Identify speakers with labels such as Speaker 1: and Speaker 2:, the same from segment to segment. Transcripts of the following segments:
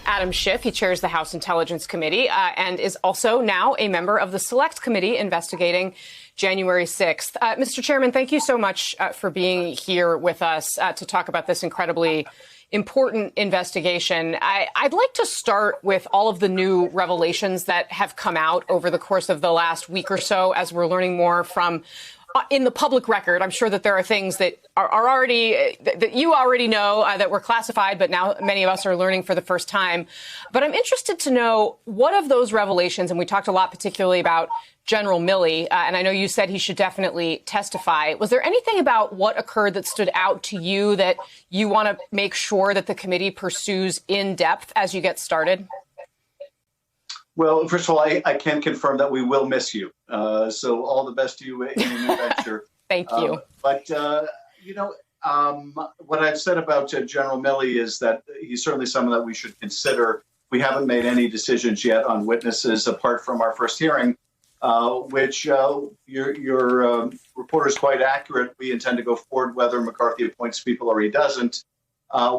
Speaker 1: Adam Schiff. He chairs the House Intelligence Committee and is also now a member of the Select Committee investigating January 6th. Mr. Chairman, thank you so much for being here with us to talk about this incredibly important investigation. I'd like to start with all of the new revelations that have come out over the course of the last week or so as we're learning more from in the public record. I'm sure that there are things that are already that you already know that were classified, but now many of us are learning for the first time. But I'm interested to know what of those revelations, and we talked a lot particularly about General Milley, and I know you said he should definitely testify. Was there anything about what occurred that stood out to you that you want to make sure that the committee pursues in depth as you get started?
Speaker 2: Well, first of all, I can confirm that we will miss you. So all the best to you in your new venture.
Speaker 1: Thank you.
Speaker 2: But what I've said about General Milley is that he's certainly someone that we should consider. We haven't made any decisions yet on witnesses apart from our first hearing, which your reporter is quite accurate. We intend to go forward whether McCarthy appoints people or he doesn't.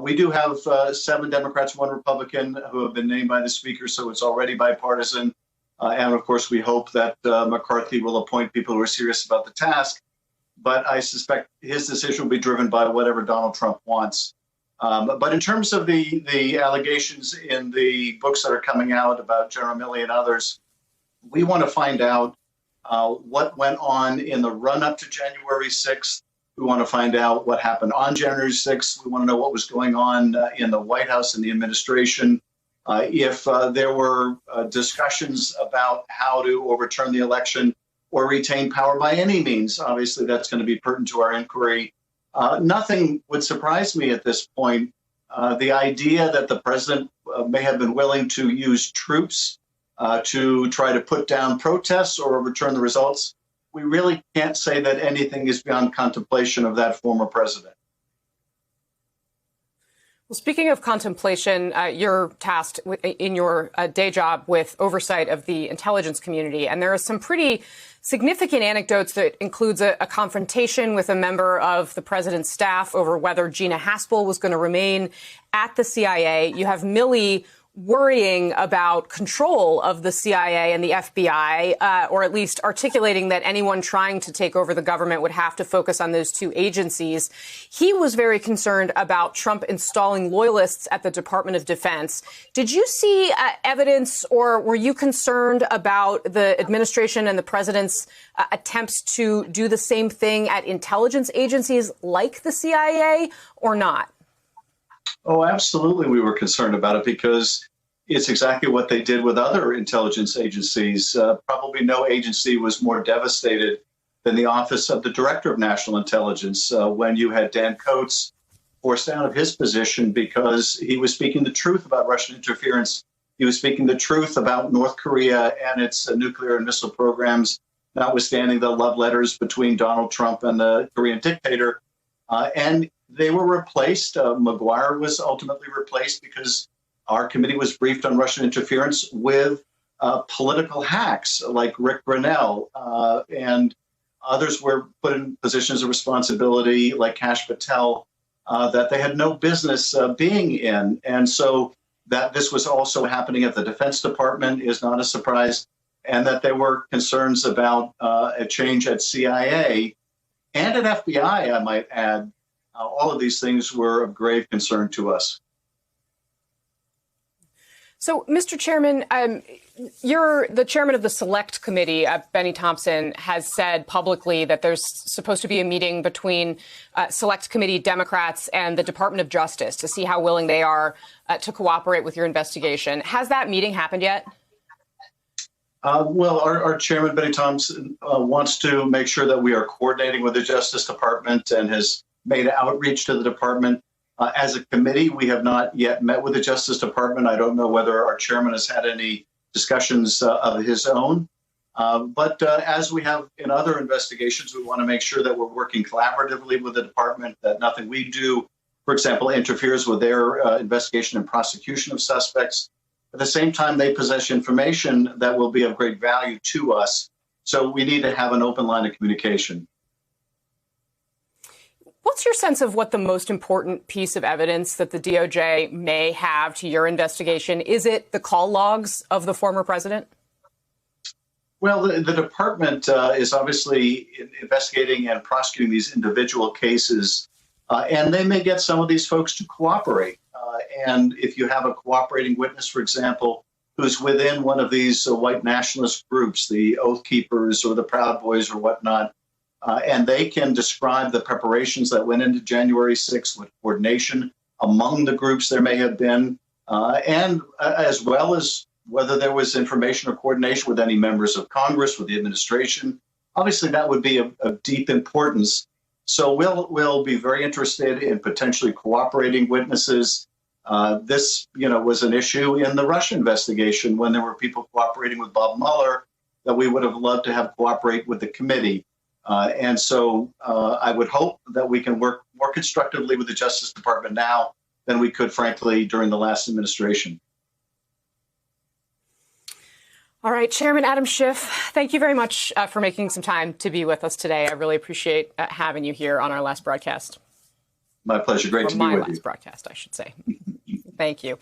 Speaker 2: We do have 7 Democrats, 1 Republican who have been named by the Speaker, so it's already bipartisan. And of course, we hope that McCarthy will appoint people who are serious about the task. But I suspect his decision will be driven by whatever Donald Trump wants. But in terms of the allegations in the books that are coming out about General Milley and others, we want to find out what went on in the run-up to January 6th. We want to find out what happened on January 6th. We want to know what was going on in the White House and the administration. If there were discussions about how to overturn the election or retain power by any means, obviously that's going to be pertinent to our inquiry. Nothing would surprise me at this point. The idea that the president may have been willing to use troops to try to put down protests or overturn the results, we really can't say that anything is beyond contemplation of that former president.
Speaker 1: Well, speaking of contemplation, you're tasked in your day job with oversight of the intelligence community, and there are some pretty significant anecdotes that includes a confrontation with a member of the president's staff over whether Gina Haspel was going to remain at the CIA. You have Milley worrying about control of the CIA and the FBI, or at least articulating that anyone trying to take over the government would have to focus on those 2 agencies. He was very concerned about Trump installing loyalists at the Department of Defense. Did you see evidence, or were you concerned about the administration and the president's attempts to do the same thing at intelligence agencies like the CIA, or not?
Speaker 2: Oh, absolutely. We were concerned about it because it's exactly what they did with other intelligence agencies. Probably no agency was more devastated than the Office of the Director of National Intelligence when you had Dan Coats forced out of his position because he was speaking the truth about Russian interference. He was speaking the truth about North Korea and its nuclear and missile programs, notwithstanding the love letters between Donald Trump and the Korean dictator. And they were replaced. McGuire was ultimately replaced because our committee was briefed on Russian interference with political hacks like Rick Grenell, and others were put in positions of responsibility like Kash Patel that they had no business being in. And so that this was also happening at the Defense Department is not a surprise, and that there were concerns about a change at CIA and at FBI, I might add. All of these things were of grave concern to us.
Speaker 1: So, Mr. Chairman, you're the chairman of the Select Committee. Benny Thompson has said publicly that there's supposed to be a meeting between Select Committee Democrats and the Department of Justice to see how willing they are to cooperate with your investigation. Has that meeting happened yet?
Speaker 2: Well, our chairman, Benny Thompson, wants to make sure that we are coordinating with the Justice Department and has made outreach to the department. As a committee, we have not yet met with the Justice Department. I don't know whether our chairman has had any discussions of his own. But as we have in other investigations, we want to make sure that we're working collaboratively with the department, that nothing we do, for example, interferes with their investigation and prosecution of suspects. At the same time, they possess information that will be of great value to us. So we need to have an open line of communication.
Speaker 1: What's your sense of what the most important piece of evidence that the DOJ may have to your investigation? Is it the call logs of the former president?
Speaker 2: Well, the department is obviously investigating and prosecuting these individual cases, and they may get some of these folks to cooperate. And if you have a cooperating witness, for example, who's within one of these white nationalist groups, the Oath Keepers or the Proud Boys or whatnot, and they can describe the preparations that went into January 6th with coordination among the groups there may have been, and as well as whether there was information or coordination with any members of Congress, with the administration. Obviously, that would be of deep importance. So we'll be very interested in potentially cooperating witnesses. This, was an issue in the Russia investigation when there were people cooperating with Bob Mueller that we would have loved to have cooperate with the committee. And so I would hope that we can work more constructively with the Justice Department now than we could, frankly, during the last administration.
Speaker 1: All right, Chairman Adam Schiff, thank you very much for making some time to be with us today. I really appreciate having you here on our last broadcast.
Speaker 2: My pleasure. Great to be with you.
Speaker 1: My last broadcast, I should say. Thank you.